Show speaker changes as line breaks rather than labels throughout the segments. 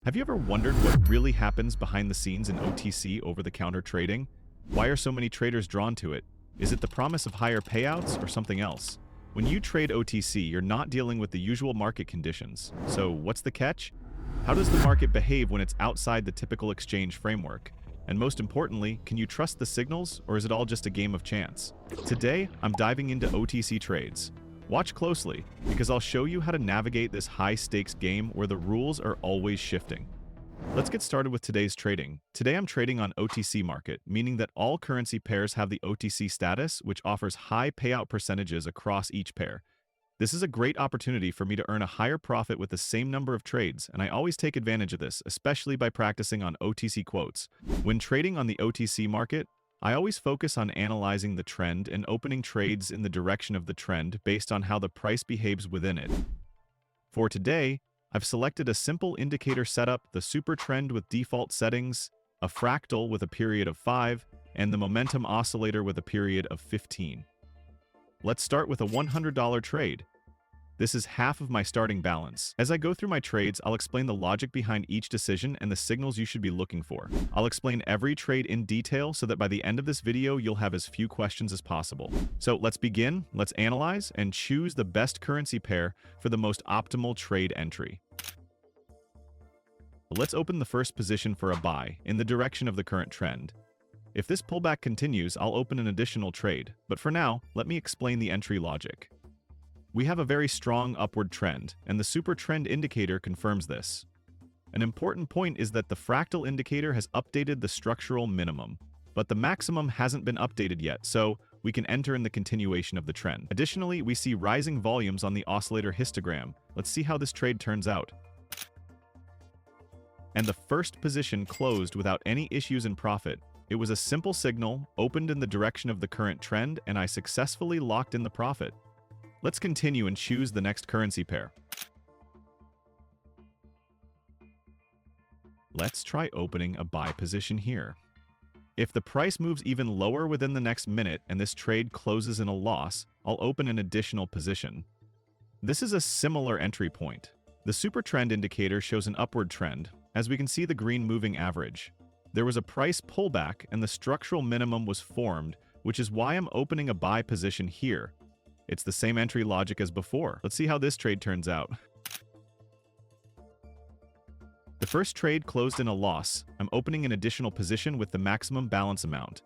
Have you ever wondered what really happens behind the scenes in OTC over-the-counter trading? Why are so many traders drawn to it? Is it the promise of higher payouts or something else? When you trade OTC, you're not dealing with the usual market conditions. So what's the catch? How does the market behave when it's outside the typical exchange framework? And most importantly, can you trust the signals, or is it all just a game of chance? Today, I'm diving into OTC trades. Watch closely, because I'll show you how to navigate this high-stakes game where the rules are always shifting. Let's get started with today's trading. Today I'm trading on OTC market, meaning that all currency pairs have the OTC status, which offers high payout percentages across each pair. This is a great opportunity for me to earn a higher profit with the same number of trades, and I always take advantage of this, especially by practicing on OTC quotes. When trading on the OTC market, I always focus on analyzing the trend and opening trades in the direction of the trend based on how the price behaves within it. For today, I've selected a simple indicator setup, the super trend with default settings, a fractal with a period of 5, and the momentum oscillator with a period of 15. Let's start with a $100 trade. This is half of my starting balance. As I go through my trades, I'll explain the logic behind each decision and the signals you should be looking for. I'll explain every trade in detail so that by the end of this video, you'll have as few questions as possible. So let's begin, let's analyze, and choose the best currency pair for the most optimal trade entry. Let's open the first position for a buy in the direction of the current trend. If this pullback continues, I'll open an additional trade, but for now, let me explain the entry logic. We have a very strong upward trend, and the super trend indicator confirms this. An important point is that the fractal indicator has updated the structural minimum, but the maximum hasn't been updated yet, so we can enter in the continuation of the trend. Additionally, we see rising volumes on the oscillator histogram. Let's see how this trade turns out. And the first position closed without any issues in profit. It was a simple signal, opened in the direction of the current trend, and I successfully locked in the profit. Let's continue and choose the next currency pair. Let's try opening a buy position here. If the price moves even lower within the next minute and this trade closes in a loss, I'll open an additional position. This is a similar entry point. The super trend indicator shows an upward trend, as we can see the green moving average. There was a price pullback and the structural minimum was formed, which is why I'm opening a buy position here. It's the same entry logic as before. Let's see how this trade turns out. The first trade closed in a loss. I'm opening an additional position with the maximum balance amount.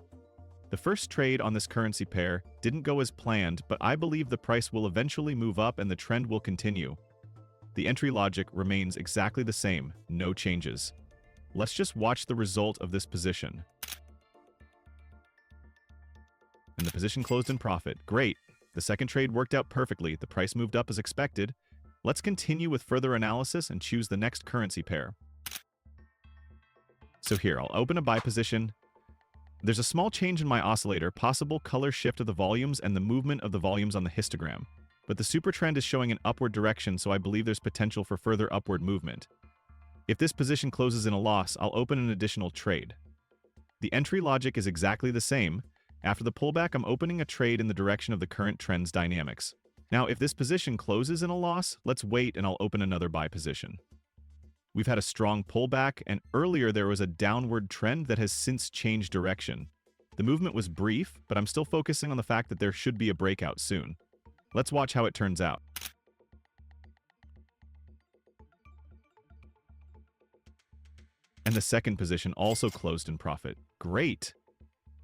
The first trade on this currency pair didn't go as planned, but I believe the price will eventually move up and the trend will continue. The entry logic remains exactly the same, no changes. Let's just watch the result of this position. And the position closed in profit. Great. The second trade worked out perfectly. The price moved up as expected. Let's continue with further analysis and choose the next currency pair. So here, I'll open a buy position. There's a small change in my oscillator, possible color shift of the volumes and the movement of the volumes on the histogram. But the super trend is showing an upward direction, so I believe there's potential for further upward movement. If this position closes in a loss, I'll open an additional trade. The entry logic is exactly the same. After the pullback, I'm opening a trade in the direction of the current trend's dynamics. Now, if this position closes in a loss, let's wait and I'll open another buy position. We've had a strong pullback, and earlier there was a downward trend that has since changed direction. The movement was brief, but I'm still focusing on the fact that there should be a breakout soon. Let's watch how it turns out. And the second position also closed in profit. Great!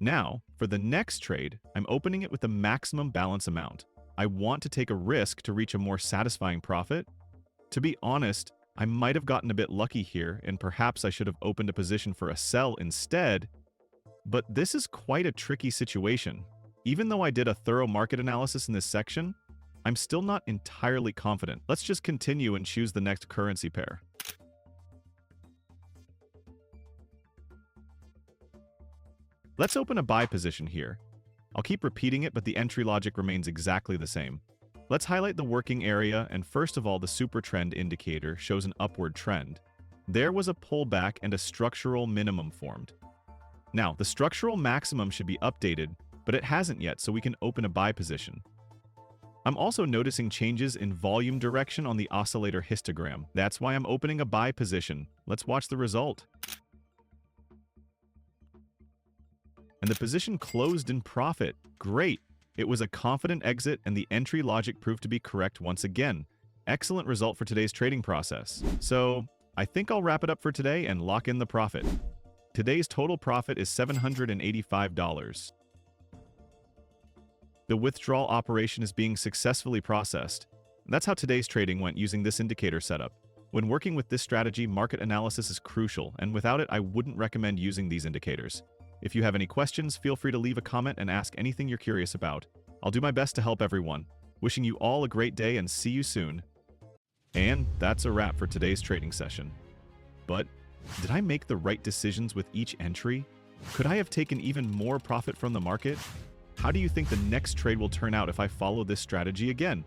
Now, for the next trade, I'm opening it with the maximum balance amount. I want to take a risk to reach a more satisfying profit. To be honest, I might have gotten a bit lucky here, and perhaps I should have opened a position for a sell instead. But this is quite a tricky situation. Even though I did a thorough market analysis in this section, I'm still not entirely confident. Let's just continue and choose the next currency pair. Let's open a buy position here. I'll keep repeating it, but the entry logic remains exactly the same. Let's highlight the working area, and first of all, the super trend indicator shows an upward trend. There was a pullback and a structural minimum formed. Now, the structural maximum should be updated, but it hasn't yet, so we can open a buy position. I'm also noticing changes in volume direction on the oscillator histogram. That's why I'm opening a buy position. Let's watch the result. And the position closed in profit. Great! It was a confident exit and the entry logic proved to be correct once again. Excellent result for today's trading process. So, I think I'll wrap it up for today and lock in the profit. Today's total profit is $785. The withdrawal operation is being successfully processed. That's how today's trading went using this indicator setup. When working with this strategy, market analysis is crucial, and without it, I wouldn't recommend using these indicators. If you have any questions, feel free to leave a comment and ask anything you're curious about. I'll do my best to help everyone. Wishing you all a great day and see you soon. And that's a wrap for today's trading session. But did I make the right decisions with each entry? Could I have taken even more profit from the market? How do you think the next trade will turn out if I follow this strategy again?